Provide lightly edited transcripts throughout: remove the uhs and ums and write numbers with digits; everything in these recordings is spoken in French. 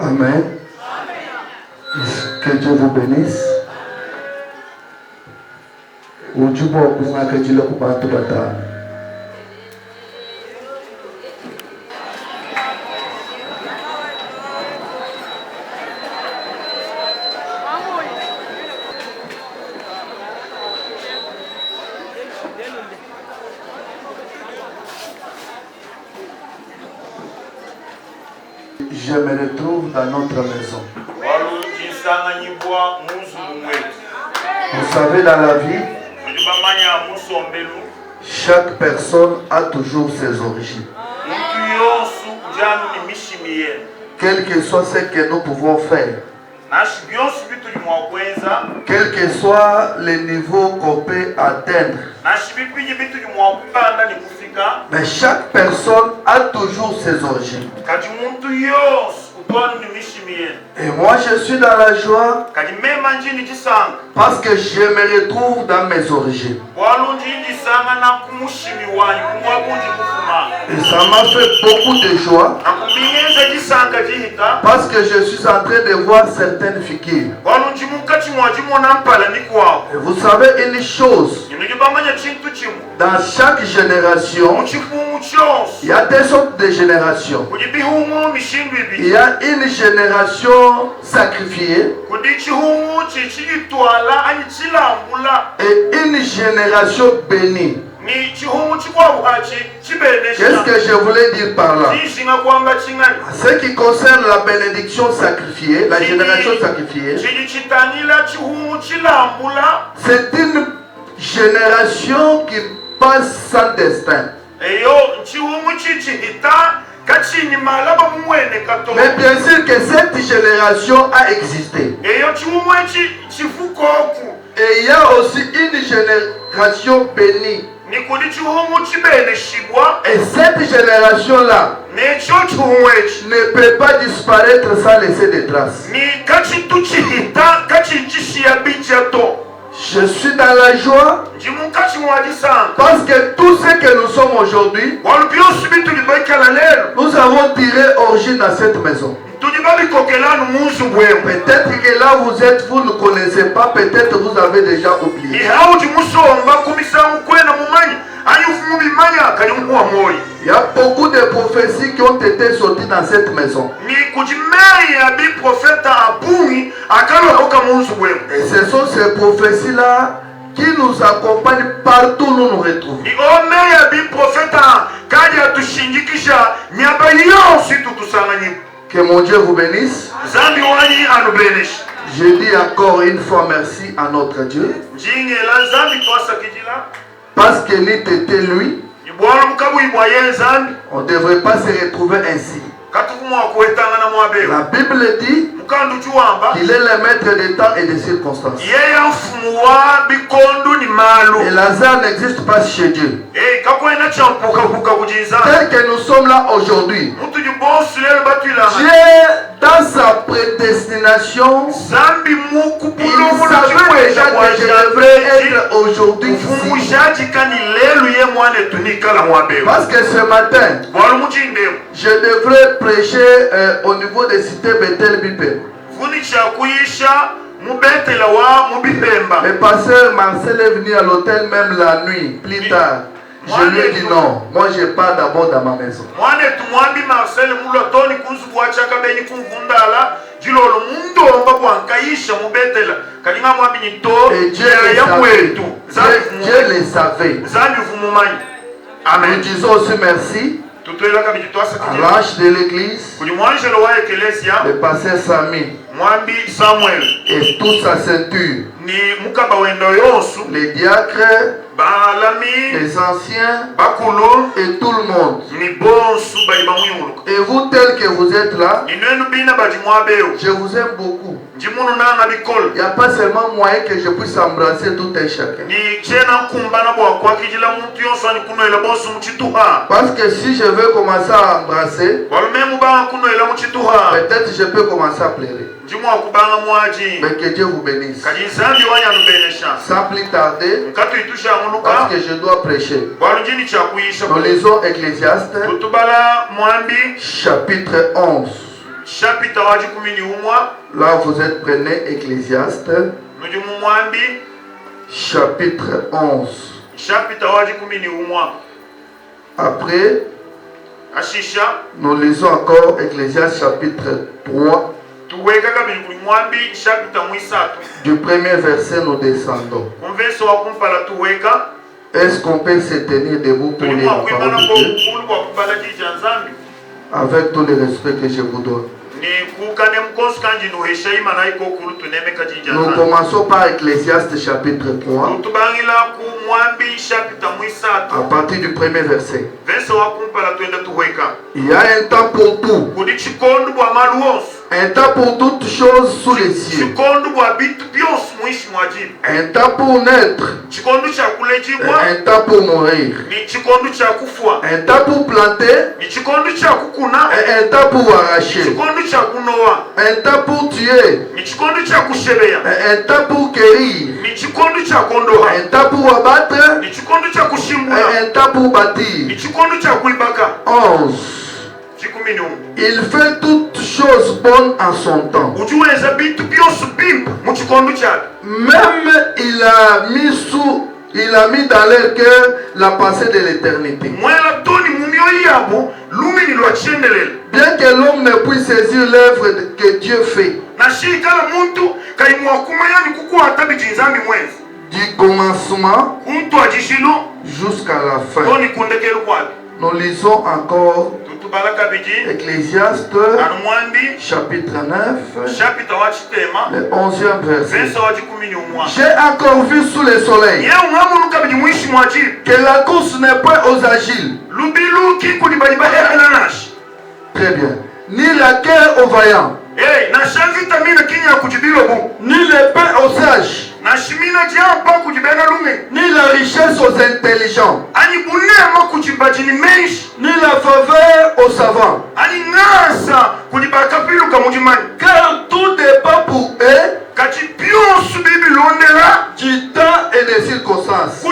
Amen. Que Dieu vous bénisse. Je me retrouve dans notre maison. Vous savez, dans la vie, chaque personne a toujours ses origines. Quel que soit ce que nous pouvons faire, quel que soit le niveau qu'on peut atteindre, mais chaque personne a toujours ses origines. Et moi je suis dans la joie parce que je me retrouve dans mes origines. Et ça m'a fait beaucoup de joie parce que je suis en train de voir certaines figures. Et vous savez une chose, dans chaque génération, il y a des sortes de générations. Il y a une génération sacrifiée et une génération bénie. Qu'est-ce que je voulais dire par là? Ce qui concerne la bénédiction sacrifiée, la génération sacrifiée, c'est une génération qui passe sans destin. Mais bien sûr que cette génération a existé. Et il y a aussi une génération bénie. Et cette génération-là ne peut pas disparaître sans laisser des traces. Je suis dans la joie parce que tout ce que nous sommes aujourd'hui, nous avons tiré origine dans cette maison. Peut-être que là vous êtes, vous ne connaissez pas, peut-être vous avez déjà oublié. Il y a beaucoup de prophéties qui ont été sorties dans cette maison. Et ce sont ces prophéties-là qui nous accompagnent partout où nous nous retrouvons. Que mon Dieu vous bénisse. Je dis encore une fois merci à notre Dieu. Parce que n'était lui, on ne devrait pas se retrouver ainsi. La Bible dit qu'il est le maître des temps et des circonstances. Et Lazare n'existe pas chez Dieu. Tel que nous sommes là aujourd'hui, Dieu, dans sa prédestination, il savait déjà que je devrais être aujourd'hui ici. Parce que ce matin, je devrais prêcher au niveau des cités Bethel Bipé. Le pasteur Marcel est venu à l'hôtel même la nuit, plus tard. Je lui ai dit non, moi je pars d'abord dans ma maison. Et Dieu les savait. Amen. Nous disons aussi merci à l'ange de l'église, le pasteur Sami et toute sa ceinture, les diacres, les anciens et tout le monde. Et vous tel que vous êtes là, je vous aime beaucoup. Il n'y a pas seulement moyen que je puisse embrasser tout un chacun. Parce que si je veux commencer à embrasser, peut-être je peux commencer à pleurer. Mais que Dieu vous bénisse. Sans plus tarder, parce que je dois prêcher. Nous lisons Ecclésiaste, chapitre 11. Là vous êtes prenez Ecclésiaste, chapitre 11. Après, nous lisons encore Ecclésiaste chapitre 3. Du premier verset, nous descendons. Est-ce qu'on peut se tenir debout pour lire la parole de Dieu? Avec tout le respect que je vous donne. Nous commençons par Ecclésiaste chapitre 3. À partir du premier verset. Il y a un temps pour tout. Un temps pour toutes choses sous les cieux. Un temps pour naître. Un temps pour mourir. Un temps pour planter. Et un temps pour arracher. Un temps pour tuer. Un temps pour guérir. Un temps pour abattre. Et un temps pour bâtir. 11. Il fait toutes choses bonnes en son temps. Même il a mis dans leur cœur la pensée de l'éternité. Bien que l'homme ne puisse saisir l'œuvre que Dieu fait. Du commencement jusqu'à la fin. Nous lisons encore Ecclésiaste chapitre 9, le 11e verset. J'ai encore vu sous le soleil que la course n'est point aux agiles. Très bien. Ni la guerre aux vaillants. Ni l'épée aux sages. Ni la richesse aux intelligents. Ni la faveur aux savants. Car tout dépend pour eux du temps et des circonstances.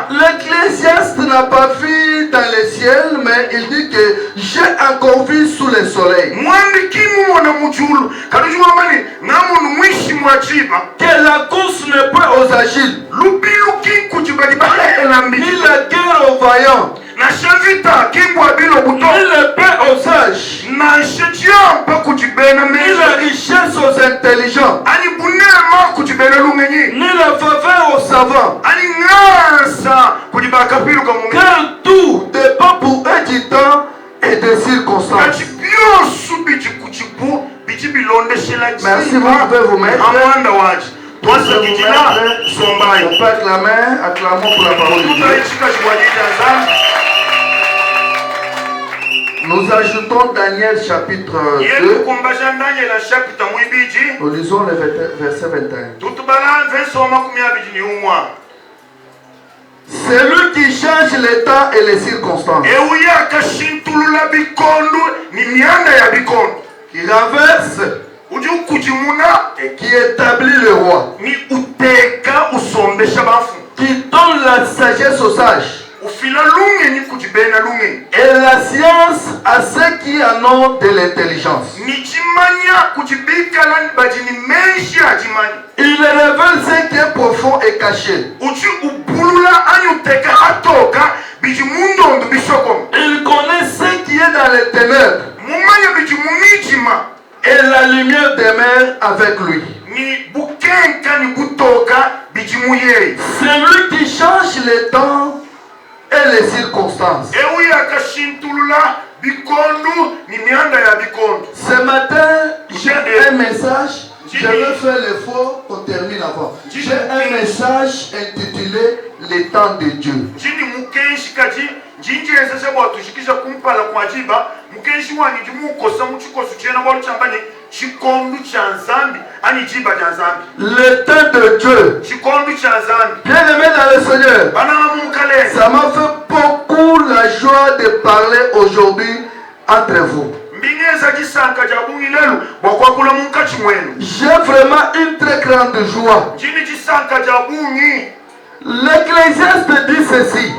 L'Ecclésiaste n'a pas vu dans le ciel, mais il dit que j'ai encore vu sous le soleil que la course n'est pas aux agiles, ni la guerre aux vaillants, ni l'épée aux sages, ni la richesse aux intelligents, ni la faveur aux savants. Car tout dépend pour eux du temps et des circonstances. Merci, vous pouvez vous mettre. On peut acclamer, acclamons pour la parole de Dieu. Nous ajoutons Daniel chapitre 2. Nous lisons le verset 21. C'est lui qui change les temps et les circonstances. Qui renverse et qui établit le roi. Qui donne la sagesse aux sages. Et la science à ceux qui en ont de l'intelligence. Il révèle ce qui est profond et caché. Il connaît ce qui est dans les ténèbres. Et la lumière demeure avec lui. C'est lui qui change les temps et les circonstances. Ce matin, j'ai un message. Je vais faire l'effort qu'on termine avant. J'ai un message intitulé Les temps de Dieu. Le temps de Dieu. Bien aimé dans le Seigneur, ça m'a fait beaucoup la joie de parler aujourd'hui entre vous. J'ai vraiment une très grande joie. L'Ecclésiaste dit ceci: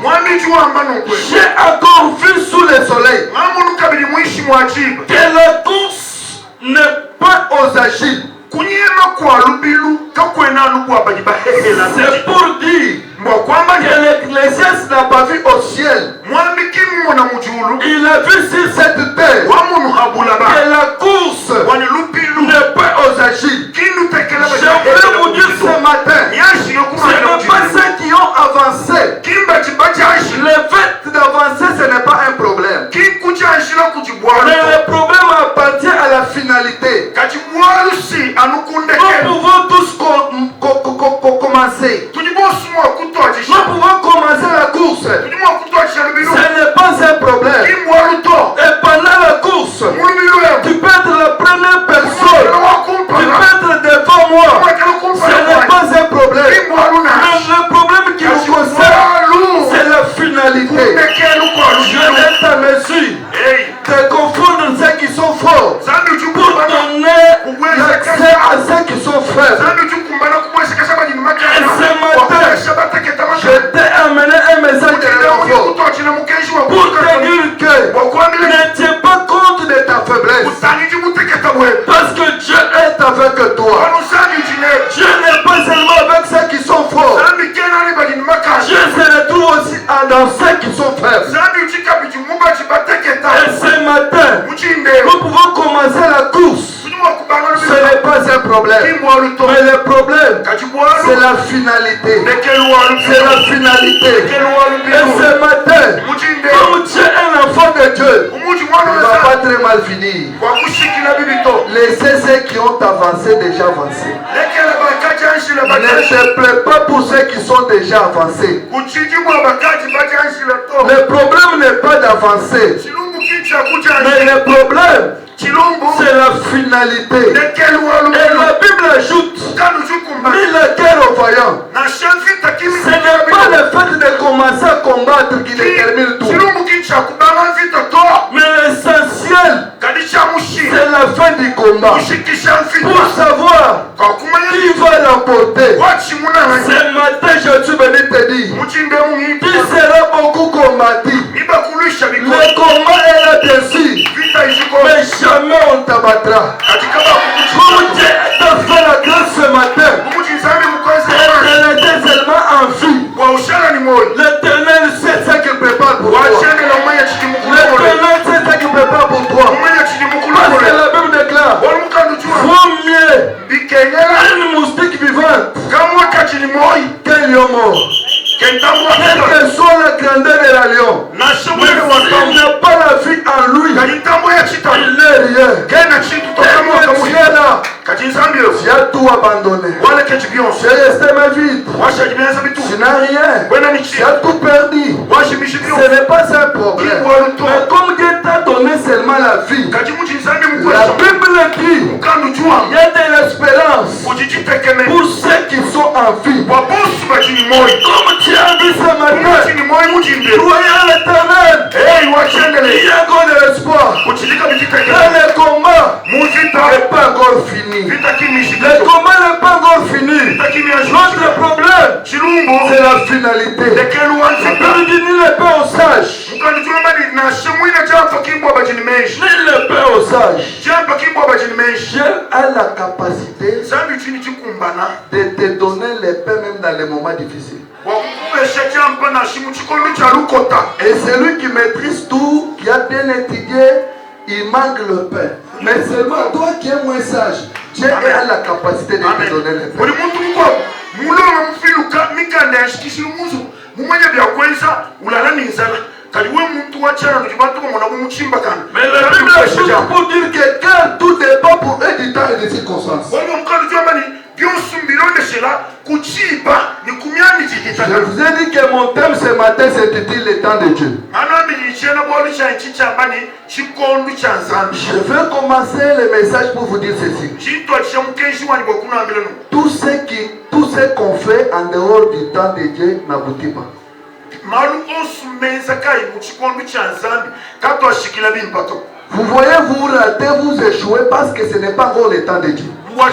j'ai encore vu sous le soleil que la course n'est pas aux agiles. C'est pour dire que l'Ecclésiaste n'a pas vu au ciel. Il a vu sur cette terre que la course n'est pas aux agiles. Je voulais vous dire ce matin, ce n'est pas ceux qui ont avancé. Le fait d'avancer, ce n'est pas un problème. Mais le problème appartient à la finalité. Nous pouvons tous commencer. Nous pouvons commencer la course. Ce n'est pas un problème. Et pendant la course, tu peux être la première personne. Tu peux être devant moi. Ce n'est pas un problème. Mais le problème qui nous concerne, c'est la finalité. Je n'ai pas mesure de confondre ceux qui sont forts pour donner l'accès à ceux qui sont faibles. Et ce matin, je t'ai amené un message de réconfort pour te dire que ne tiens pas compte de ta faiblesse, parce que Dieu est avec toi. Dieu n'est pas seulement avec ceux qui sont forts. Dieu se retrouve aussi dans ceux qui sont faibles. Et ce matin, nous pouvons commencer la course. Ce n'est pas un problème. Mais le problème, c'est la finalité. C'est la finalité. Et ce matin, comme tu es un enfant de Dieu, il ne va pas très mal finir. Laissez ceux qui ont avancé déjà avancer. Ne te plaît pas pour ceux qui sont déjà avancés. Le problème n'est pas d'avancer. Mais le problème, c'est la finalité. Et la Bible ajoute, mis le cœur au vaillant. Ce n'est pas le fait de commencer à combattre qui détermine tout. Mais l'essentiel, c'est la fin du combat. Pour savoir qui va l'emporter. Ce matin, je suis venu te dire, tu seras beaucoup combattu. Le combat est là dessus, mais jamais on t'abattra. Comme Dieu t'a fait la grâce ce matin, elle était seulement en vie. L'Éternel sait ce qu'il prépare pour toi. L'Éternel sait ce qu'il prépare pour toi. Parce que la Bible déclare, vaut mieux une moustique vivante qu'un lion mort. Quelle que soit la grandeur de la lion, mais s'il n'a pas la vie en lui, il n'est rien. Tu as tout abandonné. Tu es resté ma vie. Tu n'as rien. Tu as tout perdu. Ce n'est pas un problème. Mais comme Dieu t'a donné seulement la vie, la Bible dit, il y a de l'espérance pour ceux qui sont en vie. Comme tu as vu ce matin, croyez à l'Éternel, il y a encore de l'espoir. Dans le combat n'est pas encore fini. Le combat n'est pas encore fini. Notre problème, c'est la finalité. La Bible dit, ni le paix aux sages, ni le paix aux sages. Dieu a la capacité de te donner les paix même dans les moments difficiles. Et celui qui maîtrise tout, qui a bien étudié il manque le pain. Mais seulement toi qui es moins sage, Dieu a la capacité de te donner le pain. Mais la Bible a juste pour dire que car tout dépend pour eux du temps et des circonstances. Je vous ai dit que mon thème ce matin s'intitule le temps de Dieu. Je veux commencer le message pour vous dire ceci. Tout ce qu'on fait en dehors du temps de Dieu n'aboutit pas. Vous voyez, vous ratez, vous échouez parce que ce n'est pas encore le temps de Dieu. Un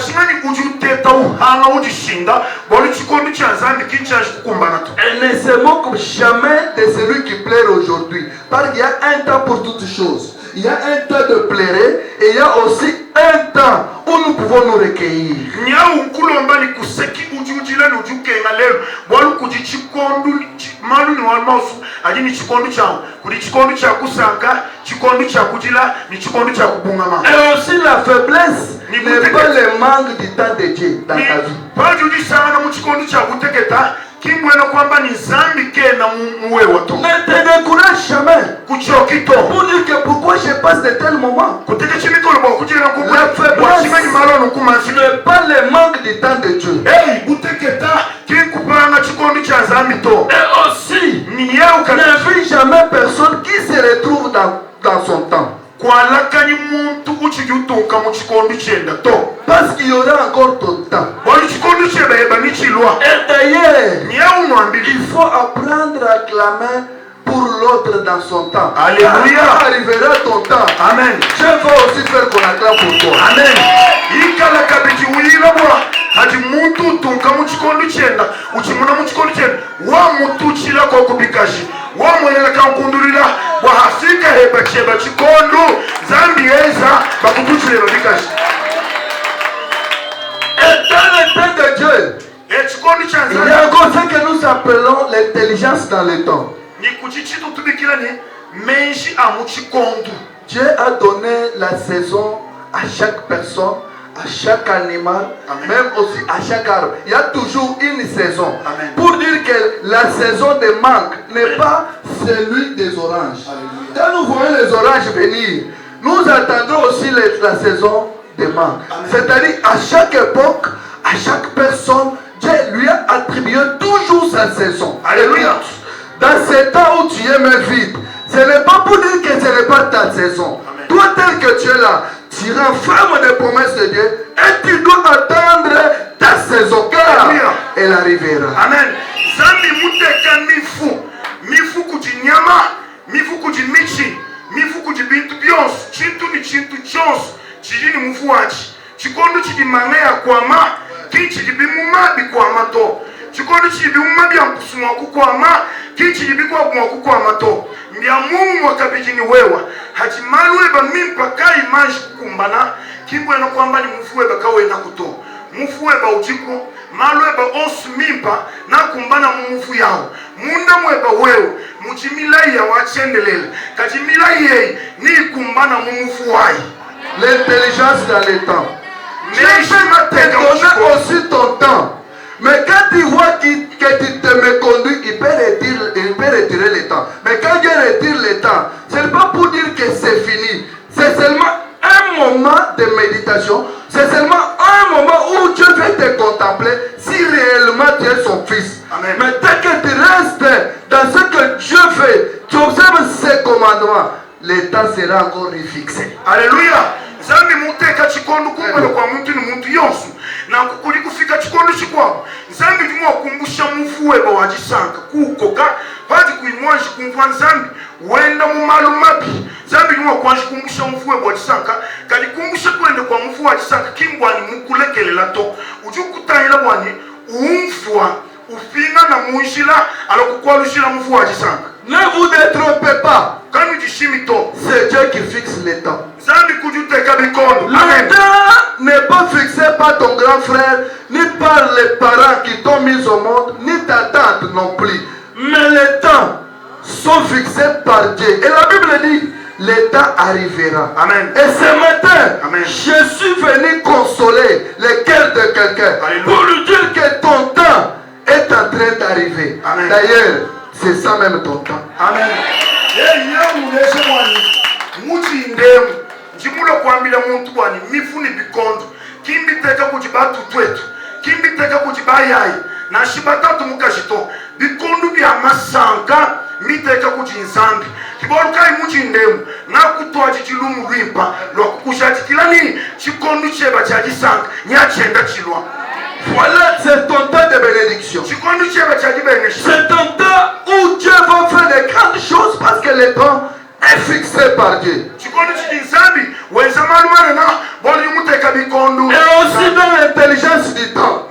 ne se moque jamais de celui qui pleure aujourd'hui. Parce qu'il y a un temps pour toutes choses. Il y a un temps de pleurer et il y a aussi un temps où nous pouvons nous recueillir. Et aussi la faiblesse n'est pas le manque du temps de Dieu dans ta vie. Ne te décourage jamais. Pour dire que pourquoi je passe de tels moments. La faiblesse n'est pas le manque du temps de Dieu. Et aussi, ne vis jamais personne qui se retrouve dans son temps. Parce qu'il y aura encore ton temps. Et d'ailleurs, il faut apprendre à clamer pour l'autre dans son temps. Alléluia. Quand arrivera ton temps. Amen. Dieu va aussi faire qu'on acclame pour toi. Amen. Et dans le temps de Dieu, il y a encore ce que nous appelons l'intelligence dans le temps. Dieu a donné la saison à chaque personne, à chaque animal, amen, même aussi à chaque arbre. Il y a toujours une saison. Amen. Pour dire que la saison de manque n'est pas celui des oranges. Amen. Quand nous voyons les oranges venir, nous attendons aussi la saison de manque. C'est-à-dire à chaque époque, à chaque personne, Dieu lui a attribué toujours sa saison. Alléluia. Dans ce temps où tu es même vide, ce n'est pas pour dire que ce n'est pas ta saison. Amen. Toi tel que tu es là, tu renfermes des promesses de Dieu et tu dois attendre ta saison car elle arrivera. Amen. Zambi muteka mifu kujinyama, mifu kujimichi, mifu kujibintu byonse, chintu ni chintu chonse, chijini mufuachi, chikondo chidimangea kwama, kichidibimuma bikwama to. Chikondo chidibimuma byankusumwa kukwama, kichidibikwa kukwama to. Mbya Mungu wakabijini wewa hachimalu eba mimpa kai manji kukumbana kimbo eno kwamba ni mufu eba kawe na kuto mufu eba ujiko malu eba osu mimpa na kumbana mufu yao munda mweba wewe mujimilai ya wachendelele kajimilai yei ni kumbana mufu wai. L'intelligence dans le temps. Dieu peut te donner aussi ton temps. Mais quand tu vois que tu te méconduis, il peut retirer le temps. Mais quand Dieu retire le temps, ce n'est pas pour dire que c'est fini. C'est seulement un moment de méditation. C'est seulement un moment où Dieu veut te contempler si réellement tu es son fils. Amen. Mais dès que tu restes dans ce que Dieu fait, tu observes ses commandements, le temps sera encore refixé. Alléluia. Zambi muteka chikondo kumbele kwa muntu ni muntu yonsu na kukuli kufika chikondo chikwabo Zambi jumwa kumbusha mufuweba wajisanka kukoka pati kuimwanji kumfwa Zambi wenda mumalu mapi Zambi jumwa kwanji kumbusha mufuweba wajisanka kadi kumbusha kwende kwa mufu wajisanka kimbwani mukulekele lato ujukutahila wani umfwa ufinga na muishila alokukwalushila mufu wajisanka. Ne vous détrompez pas. C'est Dieu qui fixe le temps. Le temps n'est pas fixé par ton grand frère, ni par les parents qui t'ont mis au monde, ni ta tante non plus. Mais les temps sont fixés par Dieu. Et la Bible dit, le temps arrivera. Amen. Et ce matin, Amen. je suis venu consoler le cœur de quelqu'un pour lui dire que ton temps est en train d'arriver. D'ailleurs, c'est ça même ton temps. Amen. Jimulo kwambira muntu wani mifuni bikondo kimbiteka kuti batutwetu kimbiteka kuti bayayi na shibatatu mukashito bikondo bya masanka miteka kuti nzambi kibolukai muchindemu nakutwa chichilumu lwimpa lwakukushatikilani chikondo cheba chajisanka nyachenda chilwa. Voilà, c'est ton temps de bénédiction. C'est ton temps où Dieu va faire de grandes choses parce que le temps est fixé par Dieu. Et aussi dans l'intelligence du temps.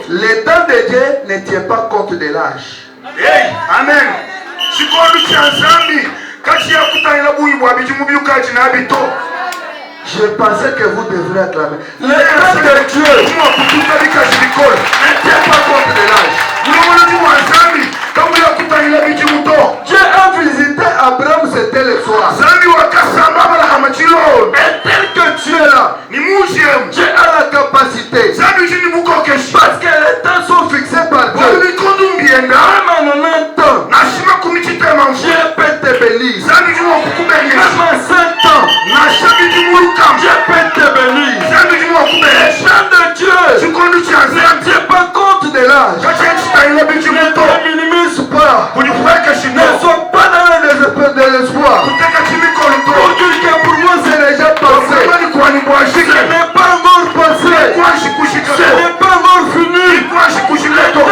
Le temps de Dieu ne tient pas compte de l'âge. Amen. Je pensais que vous devrez acclamer. Le temps de Dieu ne tient pas compte de l'âge. Dieu a visité Abraham, c'était le soir. Et tel que tu es là, Dieu a la capacité. Parce que les temps sont fixés par Dieu. Même en 90 ans, Dieu peut te bénir. Même en 5 ans, Dieu peut te bénir. Les gens de Dieu ne tiennent pas compte de l'âge. Ne te minimise pas. Ne sois pas dans le désespoir. Pour dire que pour moi c'est déjà passé. Ce n'est pas encore passé. Ce n'est pas encore fini. Le temps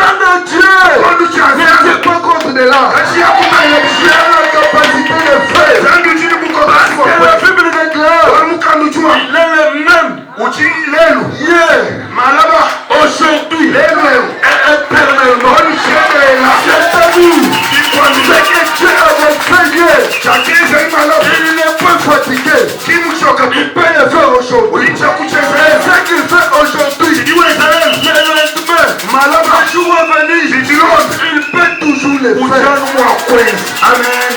de Dieu ne tient pas compte de l'âge. Dieu a la capacité de faire. Parce que la Bible déclare, il est le même hier, aujourd'hui et éternellement. C'est-à-dire, ce que Dieu a fait hier, il n'est pas fatigué. Il peut le faire aujourd'hui. Et ce qu'il fait aujourd'hui, le lendemain, le jour à venir, il peut toujours le faire. Amen.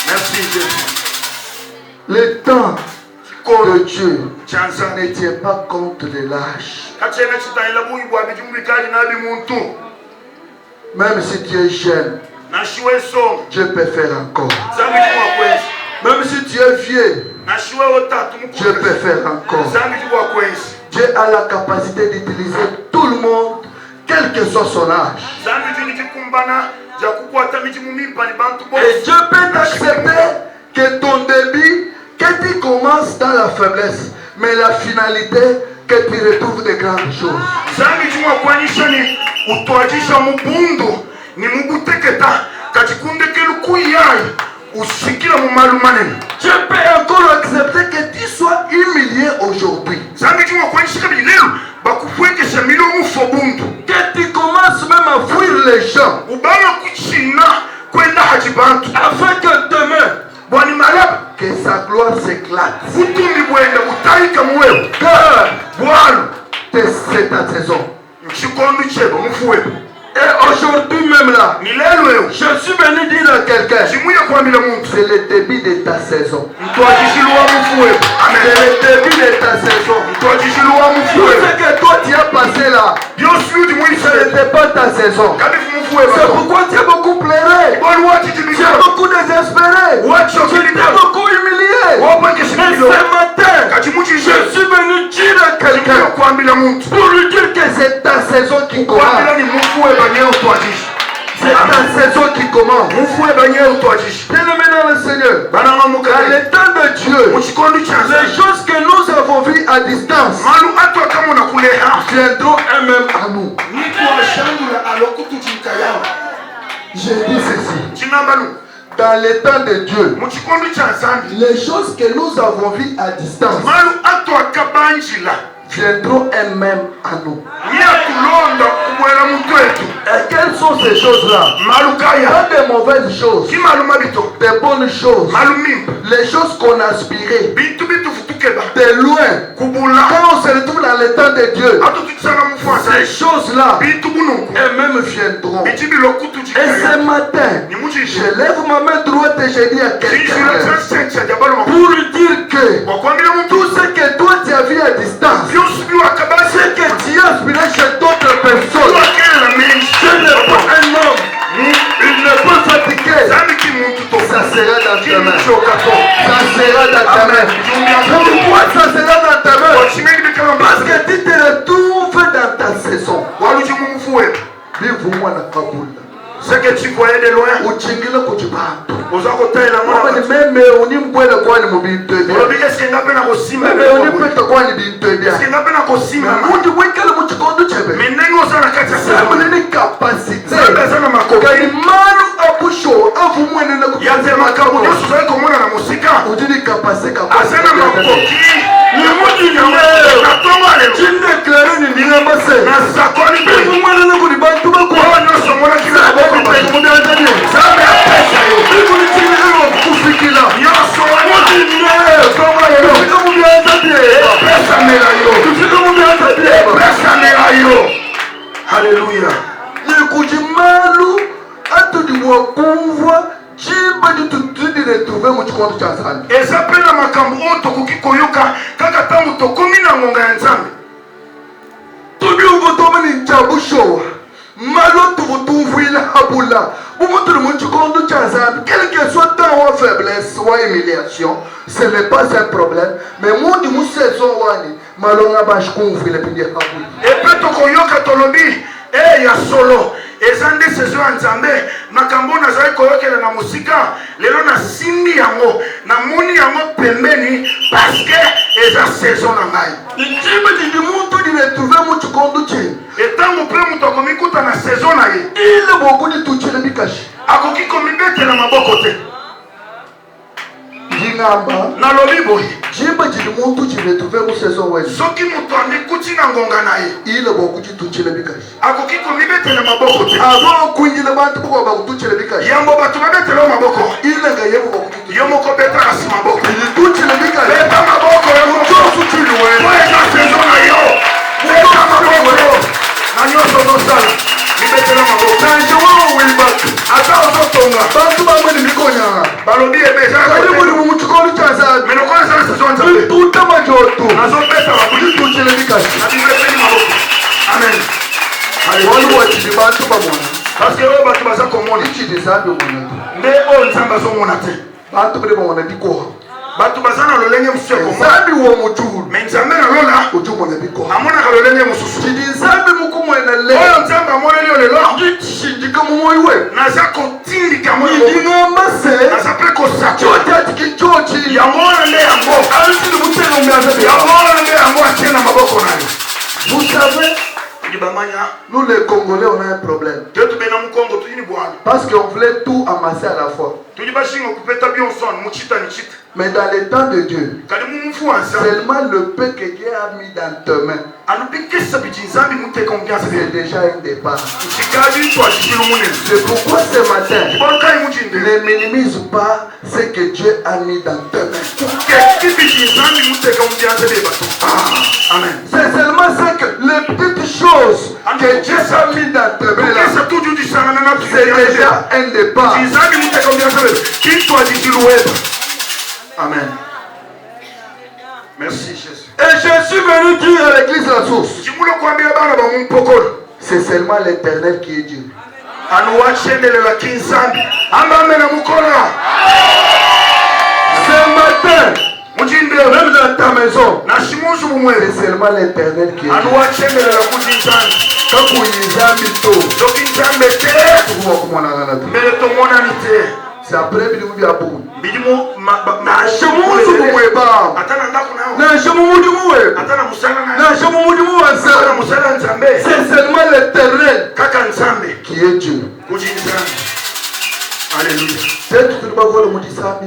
Merci Jésus. Le temps de Dieu ne tient pas compte de l'âge. Même si tu es jeune, Dieu peut faire encore. Même si tu es vieux, Dieu peut faire encore. Dieu a la capacité d'utiliser tout le monde, quel que soit son âge. Et Dieu peut t'accepter que ton début, que tu commences dans la faiblesse, mais la finalité, que tu retrouves de grandes choses. Dieu peut encore accepter que tu sois humilié aujourd'hui. Que tu commences même à fuir les gens. Afin que demain, que sa gloire s'éclate. C'est ta saison. Et aujourd'hui même là, je suis venu dire à quelqu'un, c'est le début de ta saison. C'est le début de ta saison. Tout ce que toi tu as passé là, ce n'était pas ta saison. C'est pourquoi tu as beaucoup pleuré. Tu as beaucoup désespéré. Tu t'es beaucoup humilié. Et ce matin, je suis venu dire à quelqu'un pour lui dire que c'est ta saison qui commence. C'est ta saison qui commence. Bien-aimé dans le Seigneur, dans le temps de Dieu, les choses que nous avons vues à distance viendront elles-mêmes à nous. Je dis ceci. Dans le temps de Dieu, les choses que nous avons vues à distance viendront elles-mêmes à nous. Et quelles sont ces choses-là? Pas de mauvaises choses, de bonnes choses, les choses qu'on aspirait de loin. Quand on se retrouve dans le temps de Dieu, ces ces choses-là elles-mêmes viendront. Et ce matin, je lève ma main droite et je dis à quelqu'un pour lui dire que tout ce que toi tu as vu à distance, ce que tu as aspiré chez d'autres personnes, ce n'est pas un homme, il ne peut fatiguer. Ça sera dans ta main. Ça sera dans ta main. Pourquoi ça sera dans ta main? Parce que tu te retrouves dans ta saison. Vive-moi la Kaboul. Ce que tu voyais de loin, même on y voit le coin de mobile. Alléluia. Et ça peut la makambo otokuki koyoka kaka tangu tokomi na ngonga ya Nzambe. Tobi ugotomani njabusho. Malo tuvutuvuila habula. Bumoto le monde kondo chazambe. Quel que soit ta ou faiblesse, soit humiliation, ce n'est pas un problème. Mais mon di musezo wani malonga bash konvuila pindi habula. Et peut to koyoka tolobi ya solo. Ezande saison ya Nzambe makambo nazali koyokela na musika lelo na simbi yango na moni yango pembeni parce que eza saison na ngai. Ichimbe di muntu di retrouver mutu kondo chi. Etango pre mutu akomikuta na saison na ye. Ile boku di tuchile bikashi. Akoki komibetela maboko te. Jingamba na lobi boyi. Jimba di muntu di retrouver mu saison wa. Soki mutu amikuti na ngonga na ye. Ile boku di tuchile bikashi. Akoki komibetela maboko te. Avant kuinjila bantu boko ba tuchile bikashi. Yambo batu babetela maboko. Ile nga yebo boku. Yomo ko beta kasi maboko. Ile tuchile bikashi. Beta maboko yomo Josu chilwe. Kwa eza saison na yo. Beta maboko yo. Na nyoso nosala. Libetela maboko. Kanje wao wilibatu. Ata ozotonga. Bantu bamwe ni mikonya. Balobi ebeza. Kali muri mu muchukolo chaza. Menoko eza saison Nzambe. Tuta majoto. Nazo beta maboko. Tuchile bikashi. Na libetela maboko. Amen. Wali wachili bantu bamona. Parce que eux batu baza komona. Ichili zambi mona. Mais on Nzambe azomona te. Bantu bale bamona diko. Batu baza na lolenge mususu komona. Zambi wo mujuru. Mais Nzambe na lola. Oju mona diko. Amona ka lolenge mususu. Chidi zambi mukumwena le. Oyo Nzambe amona lelo lelo. Chindika mumoyiwe. Naza kotindika mo. Ngingamba se. Naza pe kosaka. Choti kichochi. Yamona nde yango. Alisi muteno mbiaza. Yamona nde yango atiena maboko nayo. Vous savez, nous les Congolais on a un problème. Parce qu'on voulait tout amasser à la fois. Mais dans les temps de Dieu, seulement le peu que Dieu a mis dans tes mains, c'est déjà un départ. C'est pourquoi ce matin, ne minimise pas ce que Dieu a mis dans tes mains. Amen. C'est seulement ce que les petites choses que Dieu a mis dans tes mains là, c'est déjà un départ. Amen. Merci Jésus. Et je suis venu dire à l'église la source. C'est seulement l'Éternel qui est Dieu. Ce matin, même dans ta maison, c'est seulement l'Éternel qui est Dieu. C'est après Bidou Biabou. C'est seulement l'Éternel qui est Dieu. Alléluia. C'est tout le monde qui dit ça.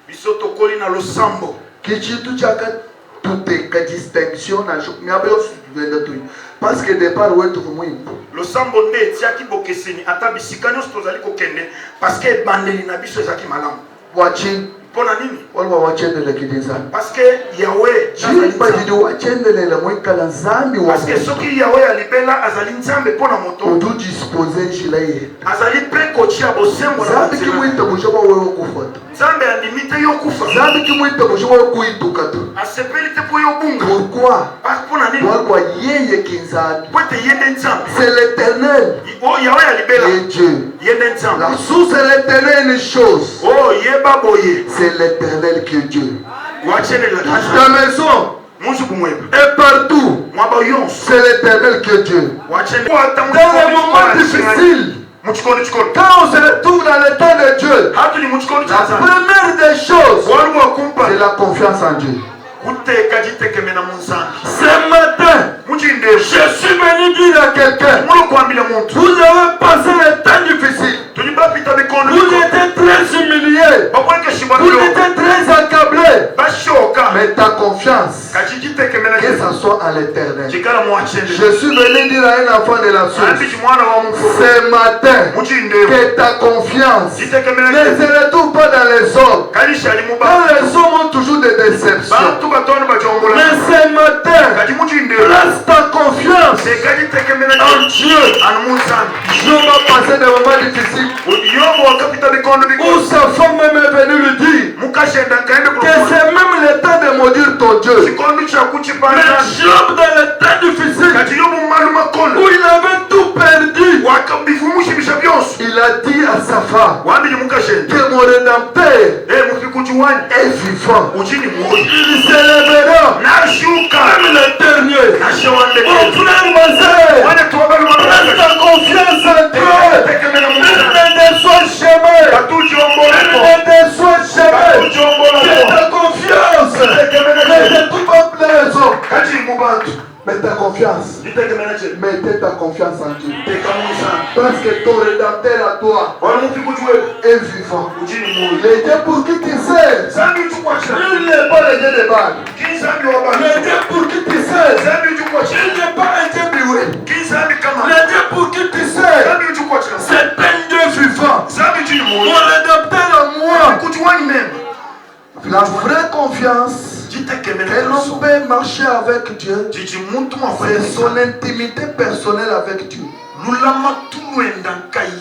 Bisotokoli na losambo. Kichitu chaka toute distinction na parce que départ où est tout le monde. Losambo ne tiaki bokeseni ata bisikani ostozali kokende parce que bandeli na biso ezaki malamu. Watching Parce que Yahweh, parce que ce qui Yahweh a libéré azali nzambe pona moto. Pour disposer gilet. Azali pe kochia bosembo na Zambi ki mwita bojoba wewe kufuata. Nzambe a limité yo kufa. Zambi ki mwita bojoba wewe kuituka tu. Asepeli te po yo bunga. Pourquoi? Pona nini? Pourquoi yeye kinzani? Pote yende nzambe. C'est l'Éternel. Oh Yahweh a libéré. Et Dieu. Yende nzambe. La source de l'Éternel est une chose. Oh yeba boye. C'est l'Éternel qui est Dieu. Wachene la. Ta maison. Et partout, c'est l'Éternel qui est Dieu. Dans les moments difficiles, quand on se retrouve dans l'état de Dieu, la première des choses, c'est la confiance en Dieu. Ce matin, je suis venu dire à quelqu'un, vous avez passé un temps difficile, vous étiez très humilié, vous étiez très accablé, mais ta confiance, que ça soit à l'Éternel. Je suis venu dire à un enfant de la source, ce matin, que ta confiance ne se retrouve pas dans les hommes. Quand les hommes ont toujours des déceptions. Mais ce matin, place ta confiance en Dieu. Job a passé des moments difficiles où sa femme même est venue lui dire que c'est même le temps de maudire ton Dieu. Mais Job, dans le temps difficile où il avait tout perdu, il a dit à sa femme que mon rédempteur est vivant. Il s'élèvera même le dernier. Mon frère, ma soeur, place ta confiance en Dieu. Il ne déçoit jamais. Il ne déçoit jamais. C'est ta confiance. Mais tout va plaire. Mets ta confiance. Mettez ta confiance en Dieu. Parce que ton rédempteur à toi est vivant. Le Dieu pour qui tu sais, il n'est pas le Dieu de Baal. Le Dieu pour qui tu sais, il n'est pas un Dieu bioué. Le Dieu pour qui tu sais, c'est un Dieu vivant. Mon rédempteur à moi. La vraie confiance, et l'on peut marcher avec Dieu, c'est son intimité personnelle avec Dieu.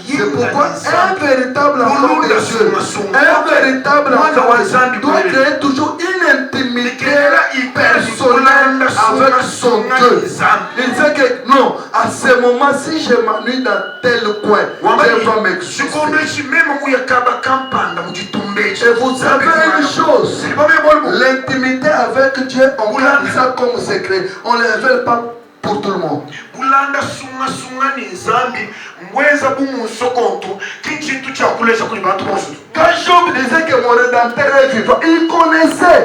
C'est pourquoi un véritable enfant de Dieu, un véritable enfant de Dieu doit créer toujours une intimité personnelle avec son Dieu. Il sait que non, à ce moment, si je m'ennuie dans tel coin, je vais m'excuser. Et vous savez une chose, l'intimité avec Dieu, on garde ça comme secret. On ne le révèle pas pour tout le monde. Quand Job disait que mon rédempteur est vivant, il connaissait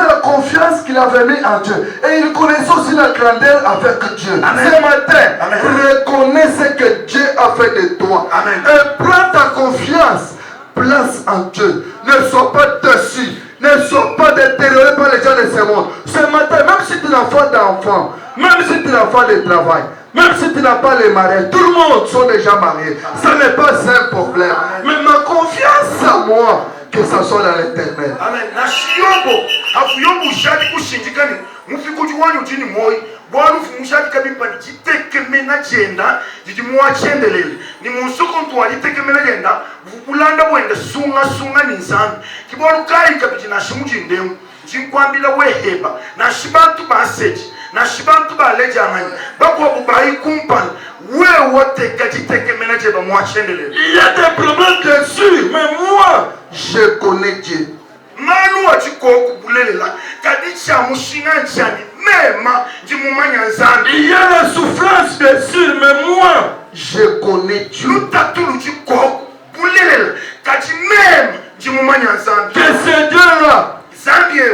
la confiance qu'il avait mis en Dieu. Et il connaissait aussi la grandeur avec Dieu. Amen. Ce matin, reconnais ce que Dieu a fait de toi. Amen. Et prends ta confiance, place en Dieu. Ne sois pas déçu. Ne sois pas détérioré par les gens de ce monde. Ce matin, même si tu n'as pas d'enfant, même si tu n'as pas de travail, même si tu n'as pas les mariés, tout le monde sont déjà mariés. Ce n'est pas un problème. Mais ma confiance à moi, que ça soit dans l'Éternel. Amen. Il y a des problèmes dessus, mais moi, je connais Dieu. Il y a la souffrance dessus, mais moi, je connais Dieu. Que ce Dieu-là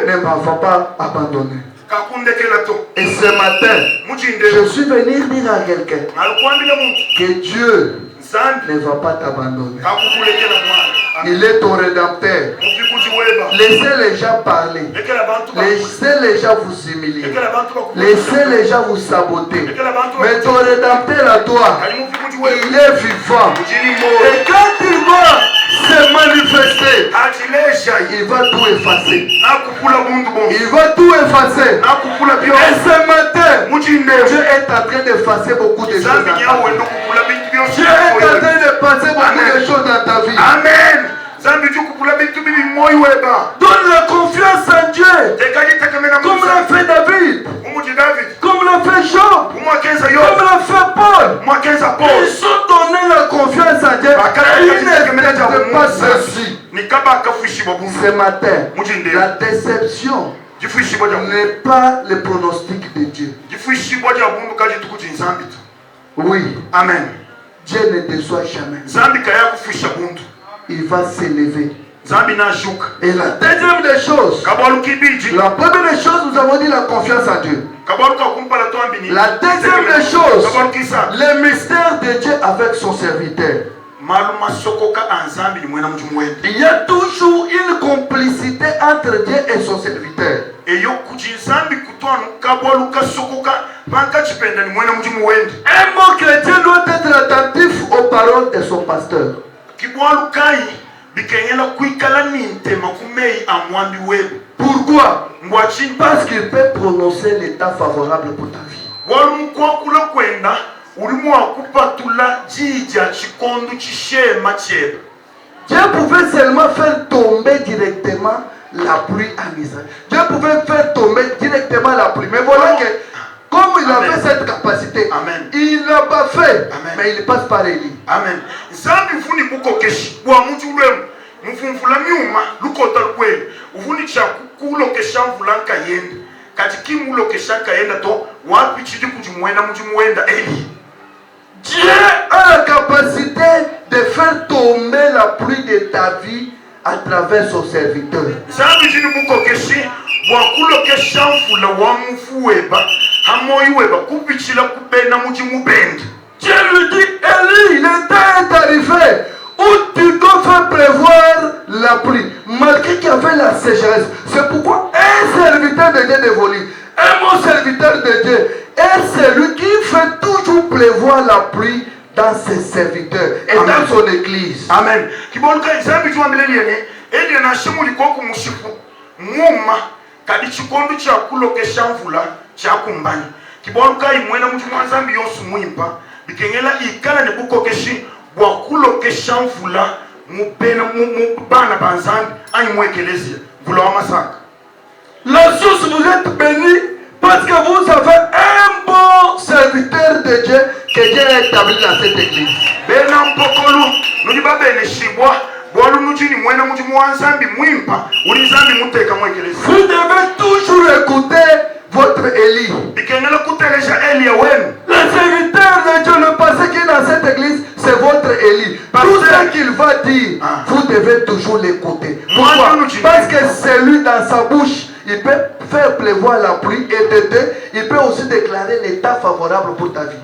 ne m'en va pas abandonner. Et ce matin, je suis venu dire à quelqu'un que Dieu ne va pas t'abandonner. Il est ton rédempteur. Laissez les gens parler. Laissez les gens vous humilier. Laissez les gens vous saboter. Mais ton rédempteur à toi, il est vivant. Et quand il va se manifester, il va tout effacer. Il va tout effacer. Et ce matin, Dieu est en train d'effacer beaucoup de choses dans ta vie. Dieu est en train de passer beaucoup de choses dans ta vie. Amen. Donne la confiance en Dieu. Comme l'a fait David. Comme l'a fait Job. Comme l'a fait Paul. Ils sont donné la confiance en Dieu. Ils n'étaient pas ceci. Ce matin, la déception n'est pas le pronostic de Dieu. Oui. Amen. Dieu ne déçoit jamais. Il va s'élever. Et la deuxième des choses, la première des choses, nous avons dit la confiance en Dieu. La deuxième des choses, le mystère de Dieu avec son serviteur. Il y a toujours une complicité entre Dieu et son serviteur. Un bon chrétien doit être attentif aux paroles de son pasteur. Pourquoi? Parce qu'il peut prononcer l'état favorable pour ta vie. Dieu pouvait seulement faire tomber directement la pluie en Israël. Dieu pouvait faire tomber directement la pluie. Mais voilà que, comme il avait cette capacité, Amen. Il n'a pas fait. Amen. Mais il passe par Élie. Amen. Dieu a la capacité de faire tomber la pluie de ta vie à travers son serviteur. Dieu lui dit, Élie, le temps est arrivé où tu dois faire prévoir la pluie, malgré qu'il y avait la sécheresse. C'est pourquoi un serviteur de Dieu d'évoluer, un bon serviteur de Dieu, est celui qui fait toujours prévoir la pluie dans ses serviteurs et Amen. Dans son église. Amen. La source, vous êtes bénis parce que vous avez un bon serviteur de Dieu que Dieu a établi dans cette église. Vous devez toujours écouter votre Élie. Le serviteur de Dieu, le passé qui est dans cette église, c'est votre Élie. Tout ce qu'il va dire, vous devez toujours l'écouter. Pourquoi? Parce que c'est lui dans sa bouche. Il peut faire pleuvoir la pluie et de deux, il peut aussi déclarer l'état favorable pour ta vie.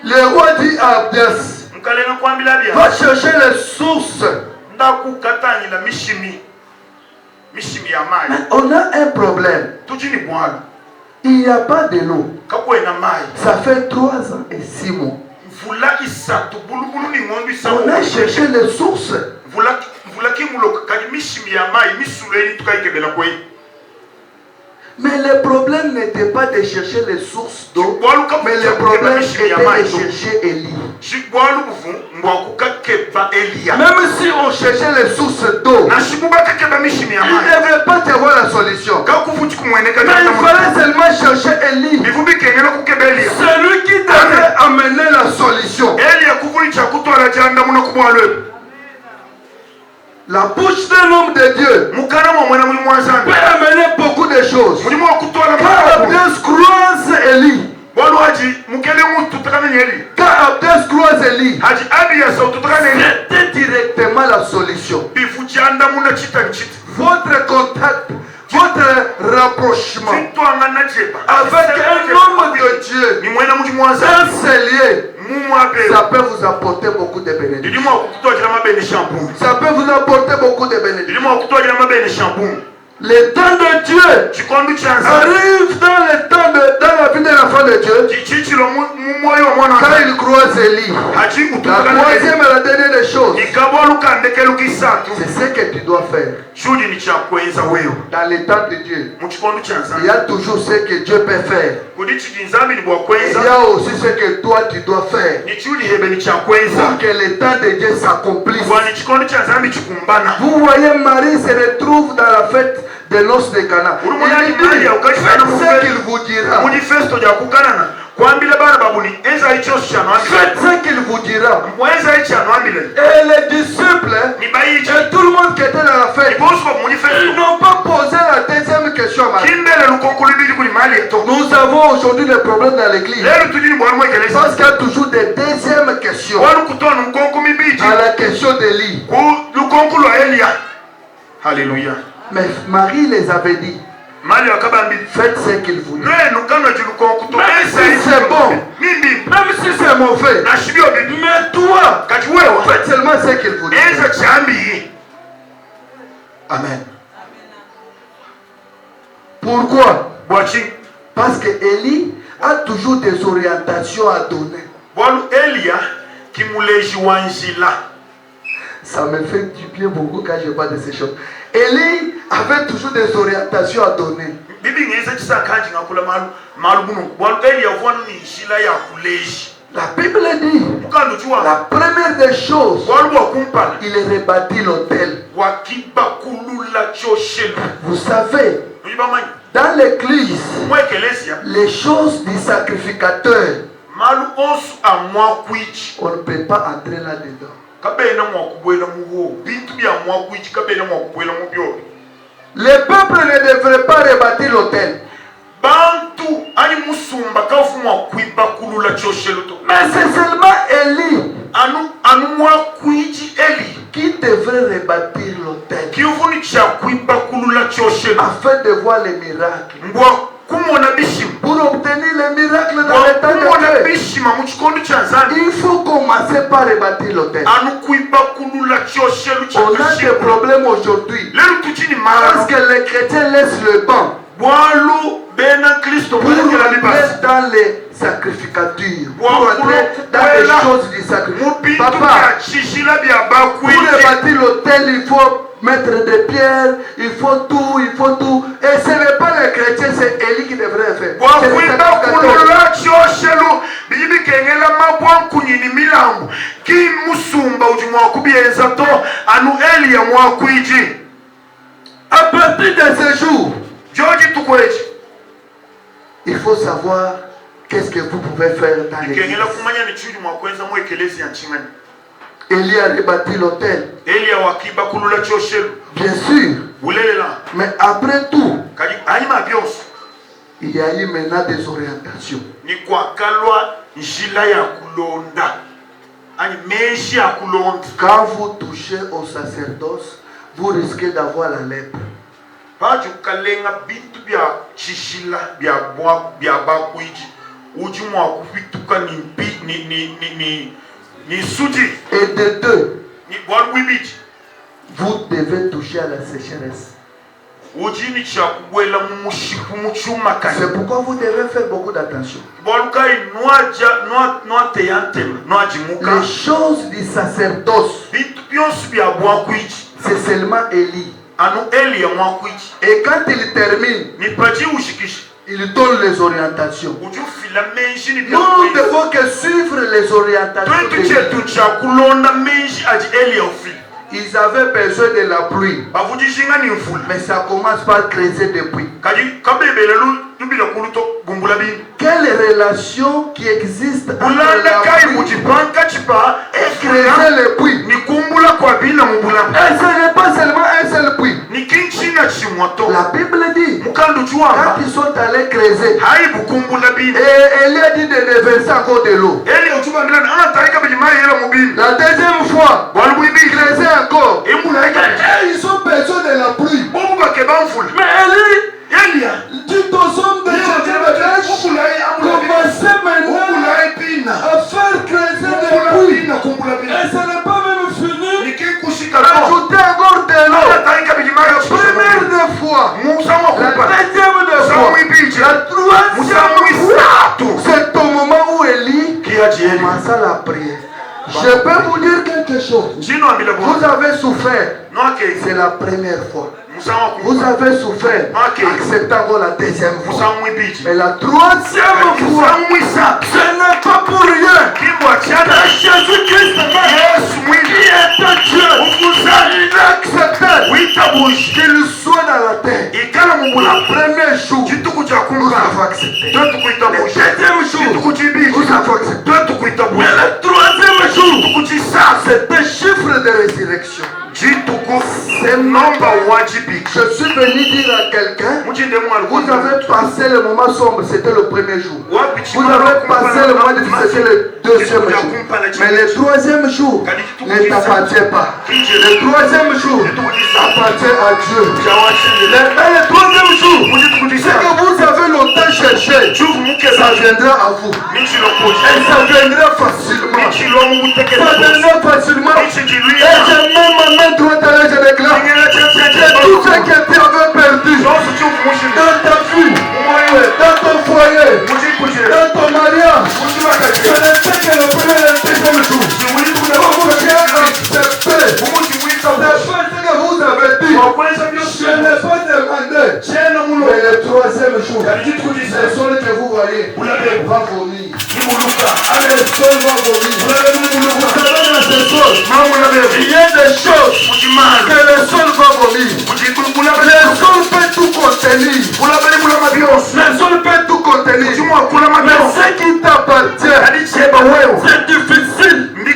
Le roi dit à Abdias, va chercher les sources. Mais on a un problème. Il n'y a pas de l'eau. Ça fait 3 ans et 6 mois. On a cherché les sources. Mais le problème n'était pas de chercher les sources d'eau, mais le problème était de chercher Élie. Même si on cherchait les sources d'eau, il ne devrait pas y avoir la solution. Mais il fallait seulement chercher Élie. Celui qui devait amener la solution. La bouche d'un homme de Dieu peut amener beaucoup de choses. Quand Abdias croise Élie, c'était directement la solution. Votre contact, votre rapprochement avec un homme de Dieu, un cellier, ça peut vous apporter beaucoup de bénédictions. Ça peut vous apporter beaucoup de bénédictions. Le temps de Dieu arrive dans le temps dans la vie de l'enfant de Dieu. Quand il croise Élie, la troisième et la dernière des choses, c'est ce que tu dois faire. Dans le temps de Dieu, il y a toujours ce que Dieu peut faire. Il y a aussi ce que toi tu dois faire pour que le temps de Dieu s'accomplisse. Vous voyez, Marie se retrouve dans la fête de l'os de Cana. Il dit, faites ce qu'il vous dira. Faites ce qu'il vous dira. Et les disciples et tout le monde qui était dans la fête, ils n'ont pas posé la deuxième question à Marie. Nous avons aujourd'hui des problèmes dans l'église parce qu'il y a toujours des deuxièmes questions à la question d'Élie. Alléluia. Mais Marie les avait dit, faites ce qu'il vous dit. Même si c'est bon, même si c'est mauvais, mais toi, faites seulement ce qu'il vous dit. Amen. Pourquoi? Parce que Élie a toujours des orientations à donner. Ça me fait du bien beaucoup quand je parle de ces choses. Élie avait toujours des orientations à donner. La Bible dit, la première des choses, il rebâtit l'autel. Vous savez, dans l'église, les choses du sacrificateur, on ne peut pas entrer là-dedans. Le peuple ne devrait pas rebâtir l'autel. Mais c'est seulement Élie qui devrait rebâtir l'autel afin de voir les miracles. Pour obtenir les miracles dans le temps de Dieu, il faut commencer par rebâtir l'autel. On a des problèmes aujourd'hui parce que les chrétiens laissent le banc pour entrer dans les sacrificatures, pour entrer dans les choses du sacrifice. Papa, pour rebâtir l'autel, il faut mettre des pierres, il faut tout. Et ce n'est pas les chrétiens, c'est Élie qui devrait faire. À partir de ce jour, il faut savoir qu'est-ce que vous pouvez faire dans l'église. Élie a rebâti l'autel. Bien sûr. Mais après tout, il y a eu maintenant des orientations. Quand vous touchez au sacerdoce, vous risquez d'avoir la lèpre. Et de deux, vous devez toucher à la sécheresse. C'est pourquoi vous devez faire beaucoup d'attention. Les choses du sacerdoce, c'est seulement Élie. Et quand il termine, il donne les orientations. Nous ne devons que suivre les orientations d'Élie. Ils avaient besoin de la pluie. Mais ça commence par creuser des puits. Quelle relation qui existe entre la pluie et creuser les puits? Et ce n'est pas seulement un seul puits. La Bible dit, quand ils sont allés creuser, et Élie a dit de reverser encore de l'eau. La deuxième fois, creuser encore. Et ils ont besoin de la pluie. Mais Élie dit aux hommes de Jésus, commencez maintenant à faire creuser des puits. Et ce n'est pas même fini. Ajoutez encore de l'eau. Première fois, prière. Je peux vous dire quelque chose. Vous avez souffert. C'est la première fois. Vous avez souffert. Acceptez la deuxième fois. Mais la troisième fois, ce n'est pas pour rien. Jésus-Christ, qui est Dieu, vous avez accepté qu'il soit dans la terre. Le premier jour, vous avez accepté. Le deuxième jour, vous avez accepté. Mais le troisième jour, c'est un chiffre de résurrection. Je suis venu dire à quelqu'un, vous avez passé le moment sombre, c'était le premier jour. Vous avez passé le moment difficile, c'était le deuxième jour. Mais le troisième jour ne t'appartient pas. Le troisième jour appartient à Dieu. Mais le troisième jour, ce que vous avez longtemps cherché, ça viendra à vous. Et ça viendra facilement. Ça viendra facilement. Et je mets ma main droite à l'âge avec là. Tout ce que tu avais perdu dans ta vie, dans ton foyer, dans ton mariage, ce n'était que le premier et le deuxième jour. Vous avez accepté de faire ce que vous avez dit. Je n'ai pas demandé. Mais le troisième jour, le sol que vous voyez va vomir. Allez, le sol va vomir. Vous savez dans ce sol, il y a des choses que le sol va vomir. Le sol peut tout contenir. Le sol peut tout contenir. Mais ce qui t'appartient, c'est difficile. Le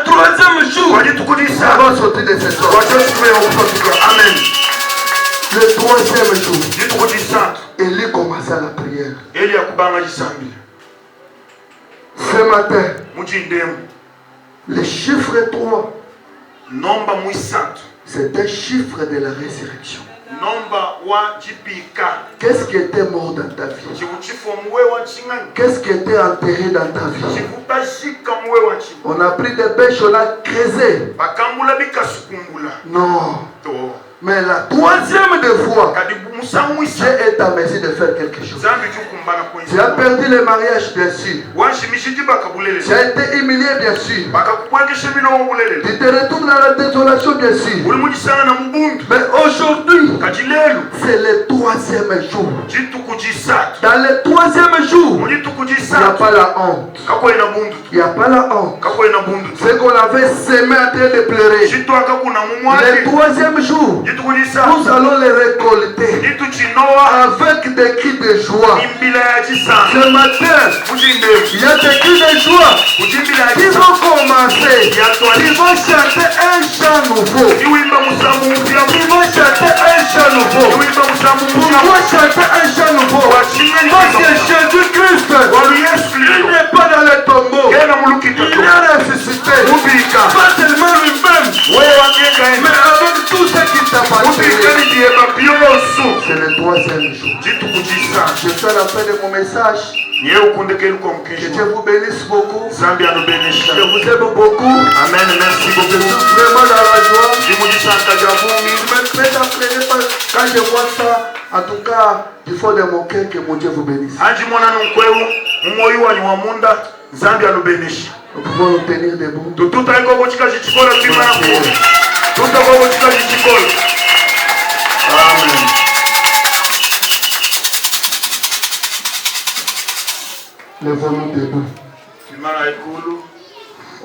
troisième jour, ça va sortir de ce sol. Amen. Le troisième jour, Élie commença la prière. Ce matin, le chiffre 3, c'est un chiffre de la résurrection. Qu'est-ce qui était mort dans ta vie? Qu'est-ce qui était enterré dans ta vie? On a pris des bêches, on a creusé. Non. Mais la troisième de fois, Dieu est à mesure de faire quelque chose. Tu as perdu le mariage, bien sûr. Tu as été humilié, bien sûr. Tu te retrouves dans la désolation, bien sûr. Mais aujourd'hui, c'est le troisième jour. Dans le troisième jour, il n'y a pas la honte. Il n'y a pas la honte. C'est qu'on avait semé en train de pleurer. Le troisième jour, nous allons les récolter avec des cris de joie. Ce matin, il y a des cris de joie qui vont commencer. Ils vont chanter un chant nouveau. Ils vont chanter un chant nouveau. Pourquoi chanter un chant nouveau? Parce que Jésus-Christ, il n'est pas dans le tombeau. Il a ressuscité. Pas seulement lui-même, mais avec tout ce qui t'appartient. C'est le troisième jour. Je suis à la fin de mon message. Que Dieu vous bénisse beaucoup. Je vous aime beaucoup. Amen. Merci Je beaucoup. suis vraiment dans la joie. Je me fais d'appeler quand je vois ça. En tout cas, il faut de mon cœur que mon Dieu vous bénisse. Nous pouvons nous tenir debout. Amen. Lèvons-nous debout.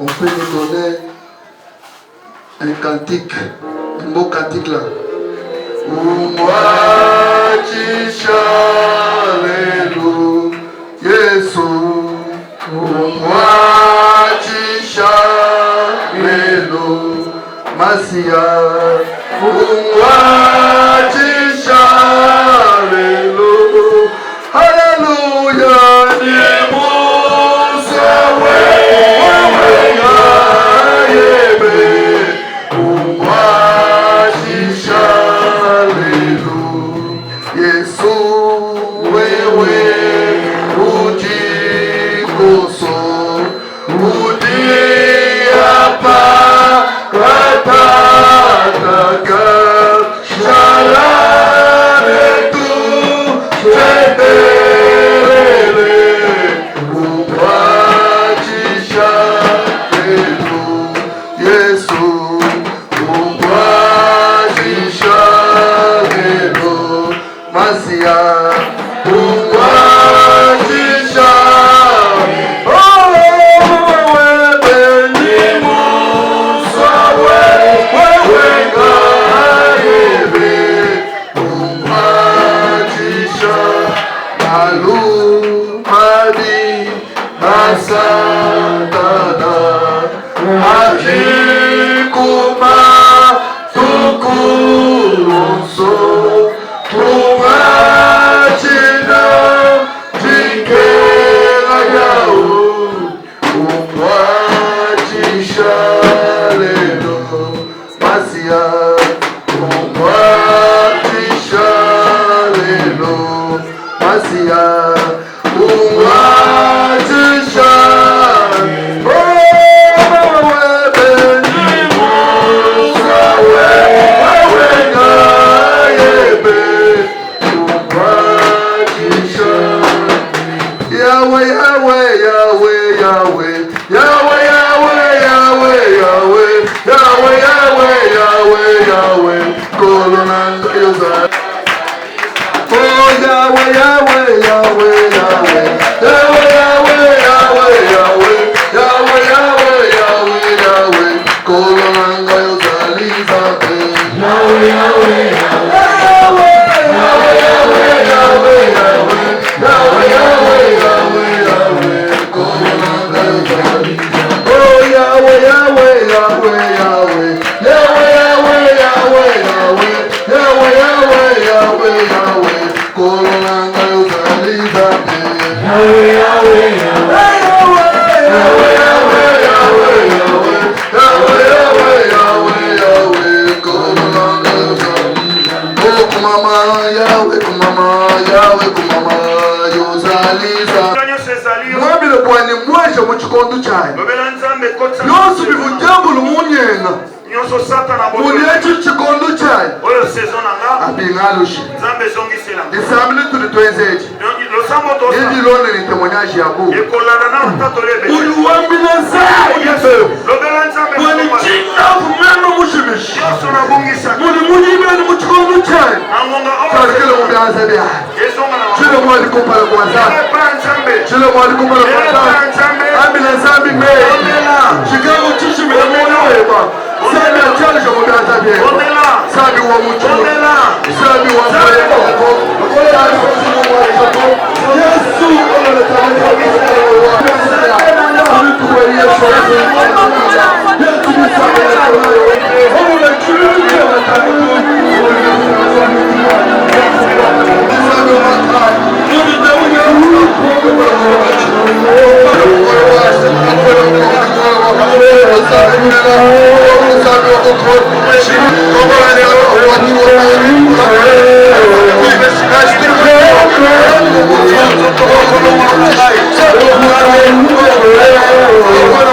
On peut nous donner un cantique, un beau cantique là. Umwachisha lelu Yesu. Umwachisha lelu Masia. Umwachisha lelu. Hallelujah. God. Masia, Umwajisha. Yes,